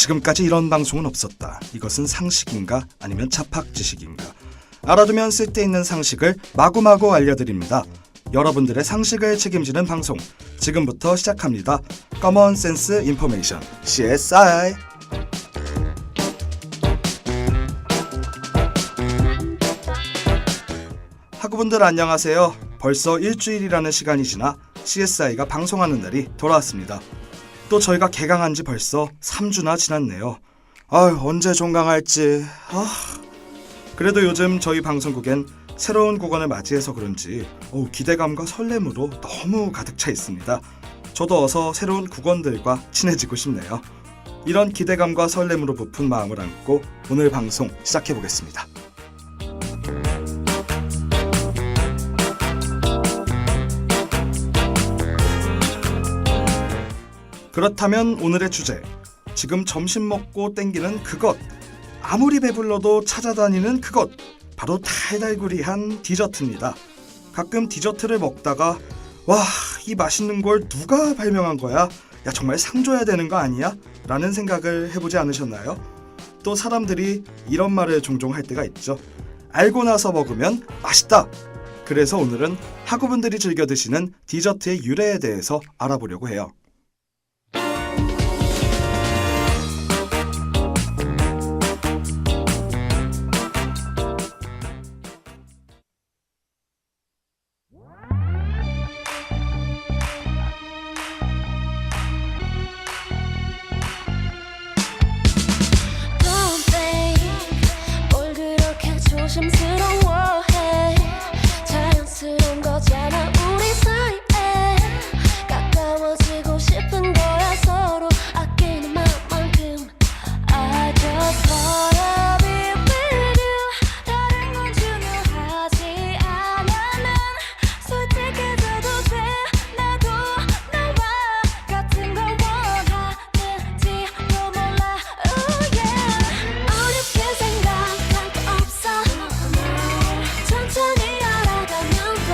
지금까지 이런 방송은 없었다. 이것은 상식인가 아니면 자팍지식인가? 알아두면 쓸데있는 상식을 마구마구 알려드립니다. 여러분들의 상식을 책임지는 방송 지금부터 시작합니다. Common Sense Information CSI. 학우분들 안녕하세요. 벌써 일주일이라는 시간이 지나 CSI가 방송하는 날이 돌아왔습니다. 또 저희가 개강한 지 벌써 3주나 지났네요. 언제 종강할지. 그래도 요즘 저희 방송국엔 새로운 국원을 맞이해서 그런지 기대감과 설렘으로 너무 가득 차 있습니다. 저도 어서 새로운 국원들과 친해지고 싶네요. 이런 기대감과 설렘으로 부푼 마음을 안고 오늘 방송 시작해보겠습니다. 그렇다면 오늘의 주제, 지금 점심 먹고 땡기는 그것, 아무리 배불러도 찾아다니는 그것, 바로 달달구리한 디저트입니다. 가끔 디저트를 먹다가 와, 이 맛있는 걸 누가 발명한 거야? 야, 정말 상 줘야 되는 거 아니야? 라는 생각을 해보지 않으셨나요? 또 사람들이 이런 말을 종종 할 때가 있죠. 알고 나서 먹으면 맛있다! 그래서 오늘은 학우분들이 즐겨 드시는 디저트의 유래에 대해서 알아보려고 해요. 조심스러워해. 자연스러운 거잖아 우리 사이에. 가까워지고 싶은 거야 서로 아끼는 마음만큼. I just wanna be with you. 다른 건 중요하지 않으면 솔직해져도 돼. 나도 너와 같은 걸 원하는지도 몰라. Oh yeah. 어렵게 생각할 거 없어. 천천히 알아가면 돼.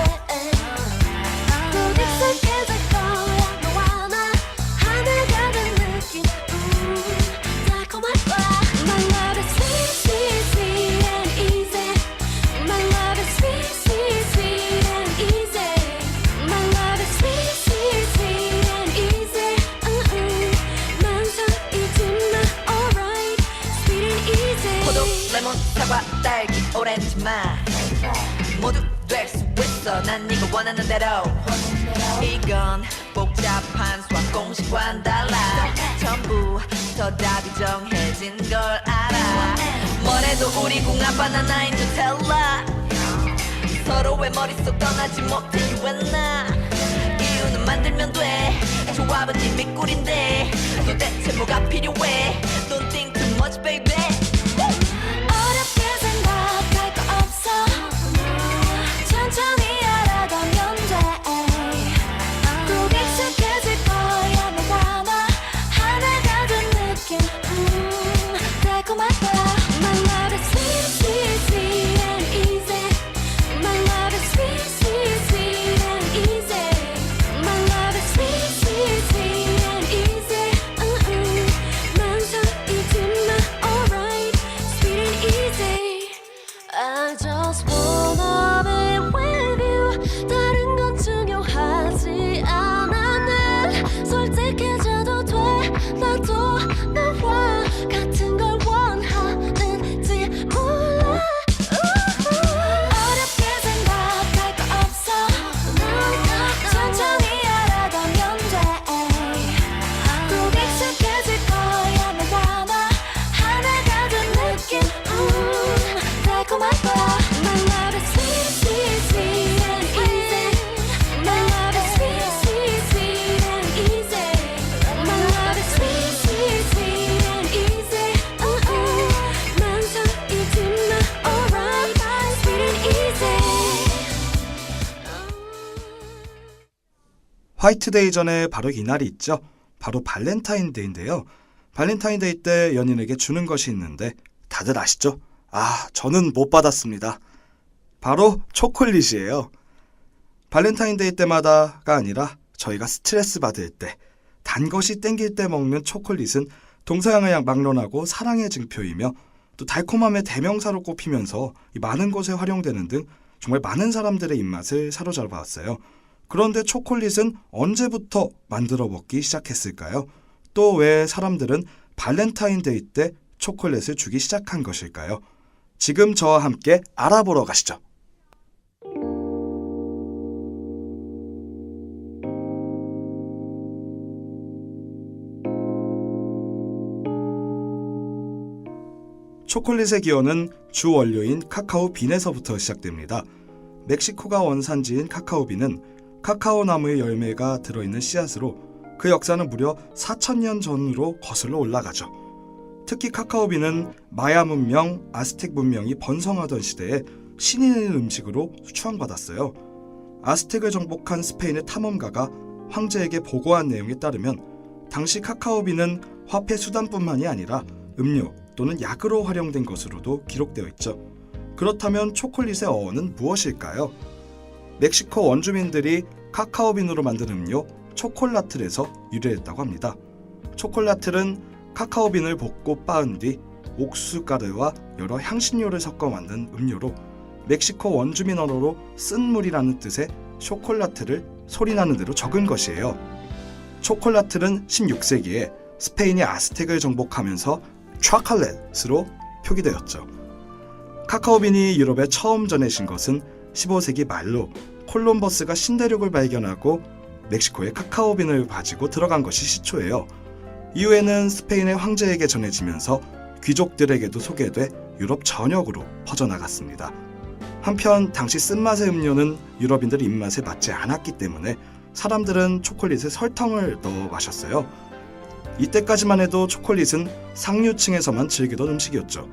또 익숙해질 거야 너와 나. 하나가 된 느낌. 달콤할 거야. My love is sweet, sweet, sweet and easy. My love is sweet, sweet, sweet and easy. My love is sweet, sweet, sweet and easy. 망설이지 마. Alright, sweet and easy. 포도, 레몬, 사과, 딸기, 오렌지, 맛 모두 될 수 있어. 난 네가 원하는 대로. 이건 복잡한 수학 공식과는 달라. 전부 더 답이 정해진 걸 알아. 뭐래도 우리 궁합 바나나인 누텔라. 서로의 머릿속 떠나지 못해 you and 나. 이유는 만들면 돼. 조합은 이미 꿀인데 도대체 뭐가 필요해. Don't think too much baby. 어렵게 생각할 거 없어. 천천히 알아가면 돼. 꼭 익숙해질 거야 너와 나. 하나가 된 느낌. 달콤할 거야. My love is sweet, sweet, sweet and easy. My love is sweet, sweet, sweet and easy. My love is sweet, sweet, sweet and easy. 망설이지 마. Alright, sweet and easy. I just wanna be with you. 다른 건 중요하지 않아. 난 솔직해져도 돼. 나도 너와 같은 걸 원하는지 몰라. 어렵게 생각할 거 없어. 천천히 알아가면 돼. 꼭 익숙해질 거야 너와 나. 하나가 된 느낌. 달콤할 거야. My love is sweet, sweet, sweet and easy. My love is sweet, sweet, sweet and easy. My love is sweet, sweet, sweet and easy. 망설이지 마. Alright, sweet and easy. 화이트데이 전에 바로 이날이 있죠. 바로 발렌타인데이인데요. 발렌타인데이 때 연인에게 주는 것이 있는데 다들 아시죠? 저는 못 받았습니다. 바로 초콜릿이에요. 발렌타인데이 때마다가 아니라 저희가 스트레스 받을 때, 단 것이 땡길 때 먹는 초콜릿은 동서양을 막론하고 사랑의 증표이며 또 달콤함의 대명사로 꼽히면서 이 많은 곳에 활용되는 등 정말 많은 사람들의 입맛을 사로잡아왔어요. 그런데 초콜릿은 언제부터 만들어 먹기 시작했을까요? 또 왜 사람들은 발렌타인데이 때 초콜릿을 주기 시작한 것일까요? 지금 저와 함께 알아보러 가시죠. 초콜릿의 기원은 주 원료인 카카오 빈에서부터 시작됩니다. 멕시코가 원산지인 카카오 빈은 카카오 나무의 열매가 들어있는 씨앗으로 그 역사는 무려 4,000년 전으로 거슬러 올라가죠. 특히 카카오 빈은 마야 문명, 아스텍 문명이 번성하던 시대에 신이 내는 음식으로 추앙받았어요. 아스텍을 정복한 스페인의 탐험가가 황제에게 보고한 내용에 따르면 당시 카카오 빈은 화폐 수단뿐만이 아니라 음료 또는 약으로 활용된 것으로도 기록되어 있죠. 그렇다면 초콜릿의 어원은 무엇일까요? 멕시코 원주민들이 카카오빈으로 만든 음료 초콜라틀에서 유래했다고 합니다. 초콜라틀은 카카오빈을 볶고 빻은 뒤 옥수가루와 여러 향신료를 섞어 만든 음료로 멕시코 원주민 언어로 쓴 물이라는 뜻의 쇼콜라틀을 소리나는 대로 적은 것이에요. 초콜라틀은 16세기에 스페인이 아스텍을 정복하면서 초콜릿으로 표기되었죠. 카카오빈이 유럽에 처음 전해진 것은 15세기 말로 콜럼버스가 신대륙을 발견하고 멕시코에 카카오빈을 가지고 들어간 것이 시초예요. 이후에는 스페인의 황제에게 전해지면서 귀족들에게도 소개돼 유럽 전역으로 퍼져나갔습니다. 한편 당시 쓴맛의 음료는 유럽인들 입맛에 맞지 않았기 때문에 사람들은 초콜릿에 설탕을 넣어 마셨어요. 이때까지만 해도 초콜릿은 상류층에서만 즐기던 음식이었죠.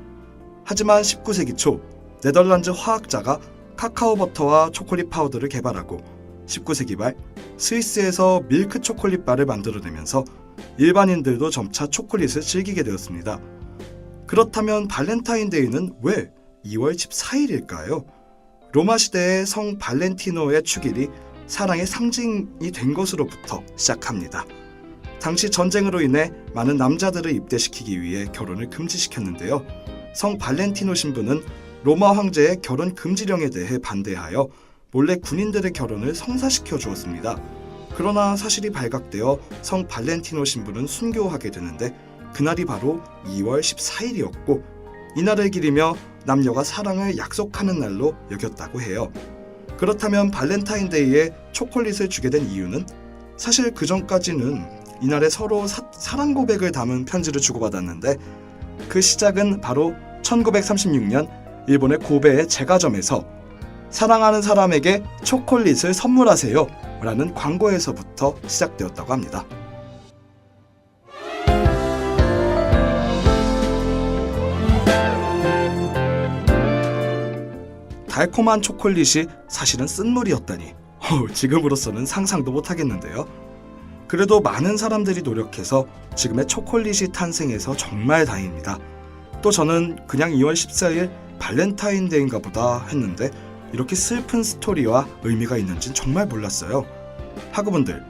하지만 19세기 초 네덜란드 화학자가 카카오 버터와 초콜릿 파우더를 개발하고 19세기 말 스위스에서 밀크 초콜릿 바를 만들어내면서 일반인들도 점차 초콜릿을 즐기게 되었습니다. 그렇다면 발렌타인데이는 왜 2월 14일일까요? 로마 시대의 성 발렌티노의 축일이 사랑의 상징이 된 것으로부터 시작합니다. 당시 전쟁으로 인해 많은 남자들을 입대시키기 위해 결혼을 금지시켰는데요. 성 발렌티노 신부는 로마 황제의 결혼 금지령에 대해 반대하여 몰래 군인들의 결혼을 성사시켜 주었습니다. 그러나 사실이 발각되어 성 발렌티노 신부는 순교하게 되는데 그날이 바로 2월 14일이었고 이날을 기리며 남녀가 사랑을 약속하는 날로 여겼다고 해요. 그렇다면 발렌타인데이에 초콜릿을 주게 된 이유는 사실 그 전까지는 이날에 서로 사랑 고백을 담은 편지를 주고받았는데 그 시작은 바로 1936년 일본의 고베의 제과점에서 사랑하는 사람에게 초콜릿을 선물하세요 라는 광고에서부터 시작되었다고 합니다. 달콤한 초콜릿이 사실은 쓴물이었다니 지금으로서는 상상도 못하겠는데요. 그래도 많은 사람들이 노력해서 지금의 초콜릿이 탄생해서 정말 다행입니다. 또 저는 그냥 2월 14일 발렌타인데이인가 보다 했는데 이렇게 슬픈 스토리와 의미가 있는지는 정말 몰랐어요. 학우분들,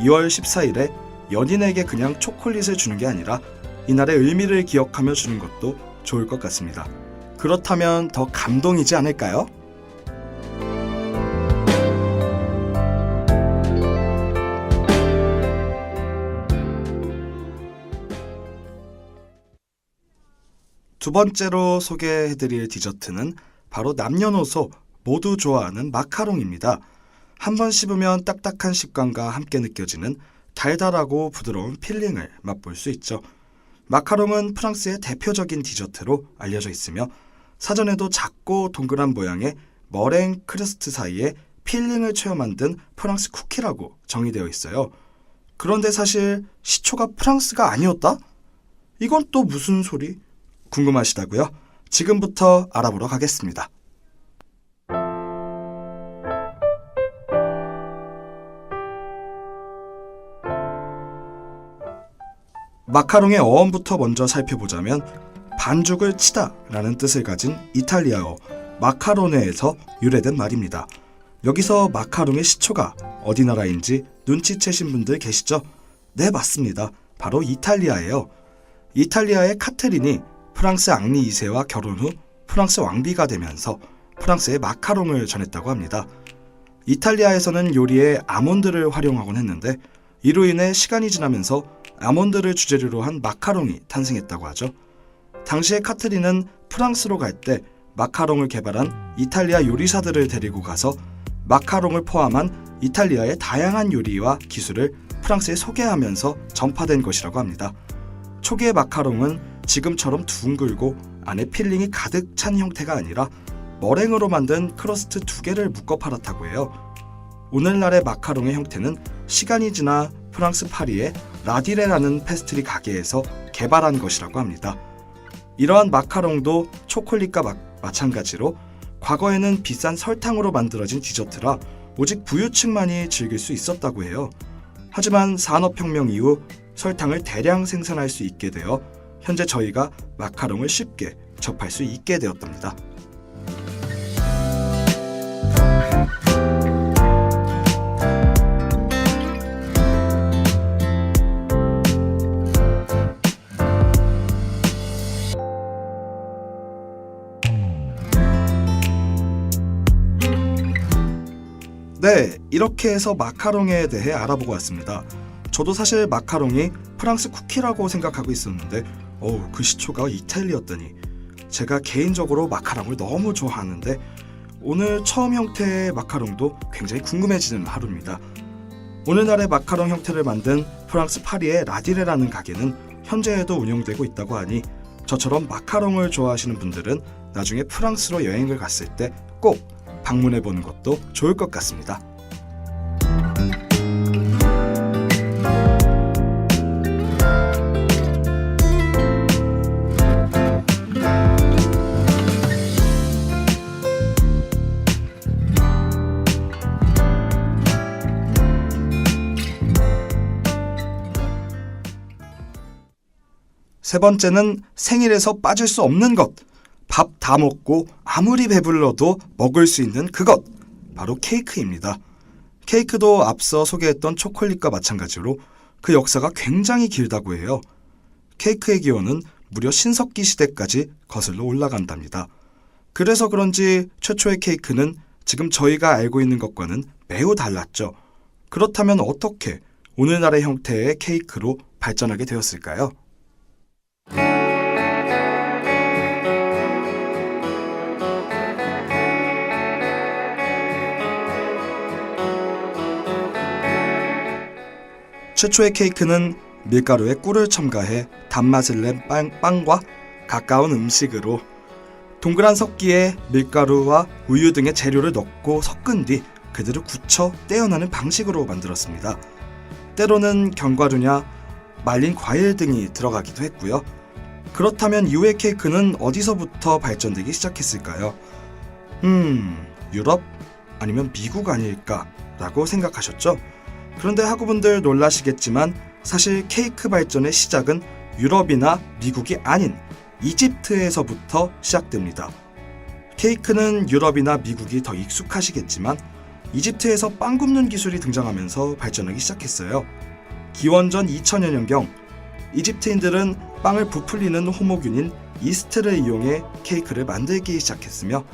2월 14일에 연인에게 그냥 초콜릿을 주는 게 아니라 이날의 의미를 기억하며 주는 것도 좋을 것 같습니다. 그렇다면 더 감동이지 않을까요? 두 번째로 소개해드릴 디저트는 바로 남녀노소 모두 좋아하는 마카롱입니다. 한번 씹으면 딱딱한 식감과 함께 느껴지는 달달하고 부드러운 필링을 맛볼 수 있죠. 마카롱은 프랑스의 대표적인 디저트로 알려져 있으며 사전에도 작고 동그란 모양의 머랭 크러스트 사이에 필링을 채워 만든 프랑스 쿠키라고 정의되어 있어요. 그런데 사실 시초가 프랑스가 아니었다? 이건 또 무슨 소리? 궁금하시다고요? 지금부터 알아보러 가겠습니다. 마카롱의 어원부터 먼저 살펴보자면 반죽을 치다 라는 뜻을 가진 이탈리아어 마카로네에서 유래된 말입니다. 여기서 마카롱의 시초가 어디 나라인지 눈치채신 분들 계시죠? 네, 맞습니다. 바로 이탈리아예요. 이탈리아의 카테린이 프랑스 앙리 2세와 결혼 후 프랑스 왕비가 되면서 프랑스의 마카롱을 전했다고 합니다. 이탈리아에서는 요리에 아몬드를 활용하곤 했는데 이로 인해 시간이 지나면서 아몬드를 주재료로 한 마카롱이 탄생했다고 하죠. 당시에 카테린은 프랑스로 갈 때 마카롱을 개발한 이탈리아 요리사들을 데리고 가서 마카롱을 포함한 이탈리아의 다양한 요리와 기술을 프랑스에 소개하면서 전파된 것이라고 합니다. 초기의 마카롱은 지금처럼 둥글고 안에 필링이 가득 찬 형태가 아니라 머랭으로 만든 크러스트 2개를 묶어 팔았다고 해요. 오늘날의 마카롱의 형태는 시간이 지나 프랑스 파리의 라디레라는 페스트리 가게에서 개발한 것이라고 합니다. 이러한 마카롱도 초콜릿과 마찬가지로 과거에는 비싼 설탕으로 만들어진 디저트라 오직 부유층만이 즐길 수 있었다고 해요. 하지만 산업혁명 이후 설탕을 대량 생산할 수 있게 되어 현재 저희가 마카롱을 쉽게 접할 수 있게 되었답니다. 네, 이렇게 해서 마카롱에 대해 알아보고 왔습니다. 저도 사실 마카롱이 프랑스 쿠키라고 생각하고 있었는데 그 시초가 이탈리아였더니 제가 개인적으로 마카롱을 너무 좋아하는데 오늘 처음 형태의 마카롱도 굉장히 궁금해지는 하루입니다. 오늘날의 마카롱 형태를 만든 프랑스 파리의 라디레라는 가게는 현재에도 운영되고 있다고 하니 저처럼 마카롱을 좋아하시는 분들은 나중에 프랑스로 여행을 갔을 때 꼭 방문해보는 것도 좋을 것 같습니다. 세 번째는 생일에서 빠질 수 없는 것. 밥 다 먹고 아무리 배불러도 먹을 수 있는 그것. 바로 케이크입니다. 케이크도 앞서 소개했던 초콜릿과 마찬가지로 그 역사가 굉장히 길다고 해요. 케이크의 기원은 무려 신석기 시대까지 거슬러 올라간답니다. 그래서 그런지 최초의 케이크는 지금 저희가 알고 있는 것과는 매우 달랐죠. 그렇다면 어떻게 오늘날의 형태의 케이크로 발전하게 되었을까요? 최초의 케이크는 밀가루에 꿀을 첨가해 단맛을 낸 빵과 가까운 음식으로 동그란 석기에 밀가루와 우유 등의 재료를 넣고 섞은 뒤 그대로 굳혀 떼어내는 방식으로 만들었습니다. 때로는 견과류냐 말린 과일 등이 들어가기도 했고요. 그렇다면 이후의 케이크는 어디서부터 발전되기 시작했을까요? 유럽? 아니면 미국 아닐까라고 생각하셨죠? 그런데 학우분들 놀라시겠지만 사실 케이크 발전의 시작은 유럽이나 미국이 아닌 이집트에서부터 시작됩니다. 케이크는 유럽이나 미국이 더 익숙하시겠지만 이집트에서 빵 굽는 기술이 등장하면서 발전하기 시작했어요. 기원전 2000여 년경 이집트인들은 빵을 부풀리는 호모균인 이스트를 이용해 케이크를 만들기 시작했으며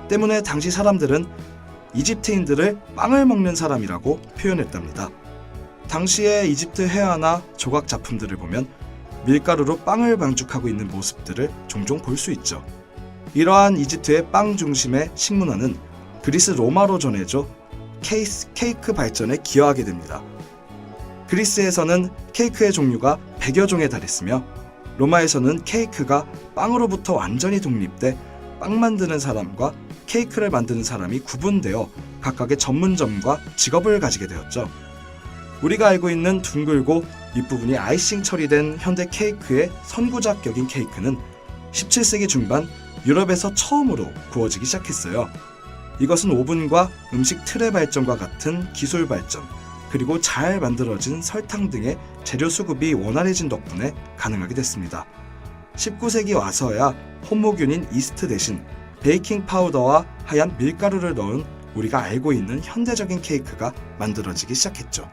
때문에 당시 사람들은 이집트인들을 빵을 먹는 사람이라고 표현했답니다. 당시의 이집트 회화나 조각 작품들을 보면 밀가루로 빵을 반죽하고 있는 모습들을 종종 볼 수 있죠. 이러한 이집트의 빵 중심의 식문화는 그리스 로마로 전해져 케이크 발전에 기여하게 됩니다. 그리스에서는 케이크의 종류가 100여 종에 달했으며 로마에서는 케이크가 빵으로부터 완전히 독립돼 빵 만드는 사람과 케이크를 만드는 사람이 구분되어 각각의 전문점과 직업을 가지게 되었죠. 우리가 알고 있는 둥글고 윗부분이 아이싱 처리된 현대 케이크의 선구자격인 케이크는 17세기 중반 유럽에서 처음으로 구워지기 시작했어요. 이것은 오븐과 음식 틀의 발전과 같은 기술 발전, 그리고 잘 만들어진 설탕 등의 재료 수급이 원활해진 덕분에 가능하게 됐습니다. 19세기 와서야 호모균인 이스트 대신 베이킹 파우더와 하얀 밀가루를 넣은 우리가 알고 있는 현대적인 케이크가 만들어지기 시작했죠.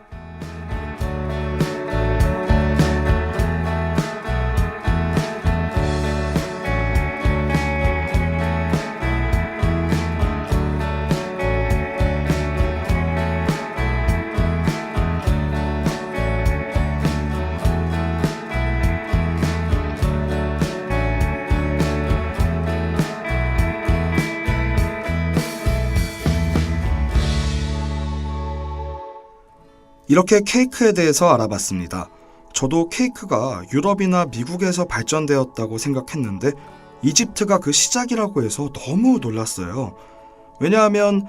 이렇게 케이크에 대해서 알아봤습니다. 저도 케이크가 유럽이나 미국에서 발전되었다고 생각했는데 이집트가 그 시작이라고 해서 너무 놀랐어요. 왜냐하면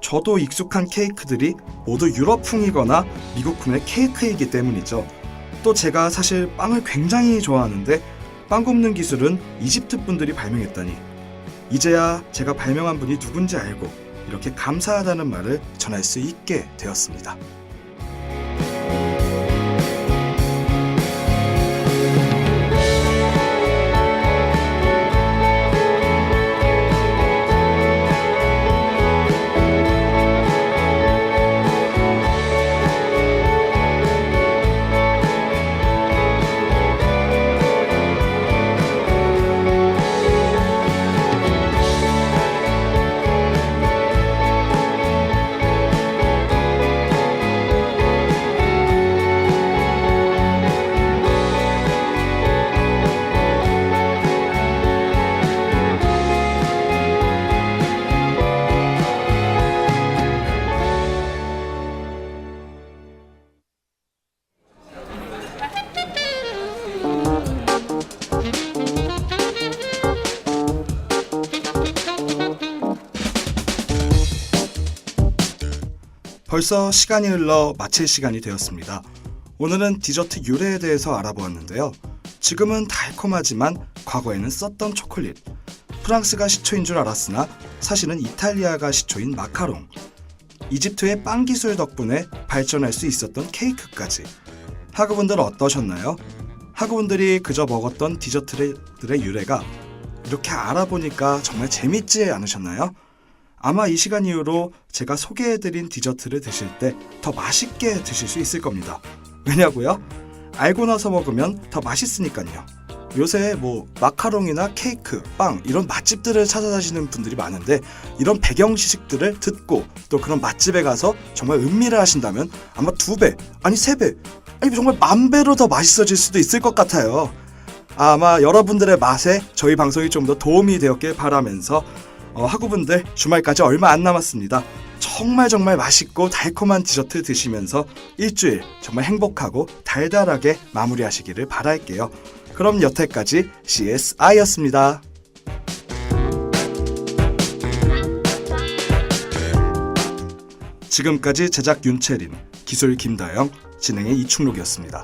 저도 익숙한 케이크들이 모두 유럽풍이거나 미국풍의 케이크이기 때문이죠. 또 제가 사실 빵을 굉장히 좋아하는데 빵 굽는 기술은 이집트 분들이 발명했다니 이제야 제가 발명한 분이 누군지 알고 이렇게 감사하다는 말을 전할 수 있게 되었습니다. 벌써 시간이 흘러 마칠 시간이 되었습니다. 오늘은 디저트 유래에 대해서 알아보았는데요. 지금은 달콤하지만 과거에는 썼던 초콜릿. 프랑스가 시초인 줄 알았으나 사실은 이탈리아가 시초인 마카롱. 이집트의 빵 기술 덕분에 발전할 수 있었던 케이크까지. 학우분들 어떠셨나요? 학우분들이 그저 먹었던 디저트들의 유래가 이렇게 알아보니까 정말 재밌지 않으셨나요? 아마 이 시간 이후로 제가 소개해드린 디저트를 드실 때 더 맛있게 드실 수 있을 겁니다. 왜냐고요? 알고 나서 먹으면 더 맛있으니까요. 요새 마카롱이나 케이크, 빵 이런 맛집들을 찾아다니시는 분들이 많은데 이런 배경 지식들을 듣고 또 그런 맛집에 가서 정말 음미를 하신다면 아마 2배, 아니 3배, 아니 정말 10,000배로 더 맛있어질 수도 있을 것 같아요. 아마 여러분들의 맛에 저희 방송이 좀 더 도움이 되었길 바라면서 학우분들 주말까지 얼마 안 남았습니다. 정말 맛있고 달콤한 디저트 드시면서 일주일 정말 행복하고 달달하게 마무리하시기를 바랄게요. 그럼 여태까지 CSI였습니다. 지금까지 제작 윤채린, 기술 김다영, 진행의 이충록이었습니다.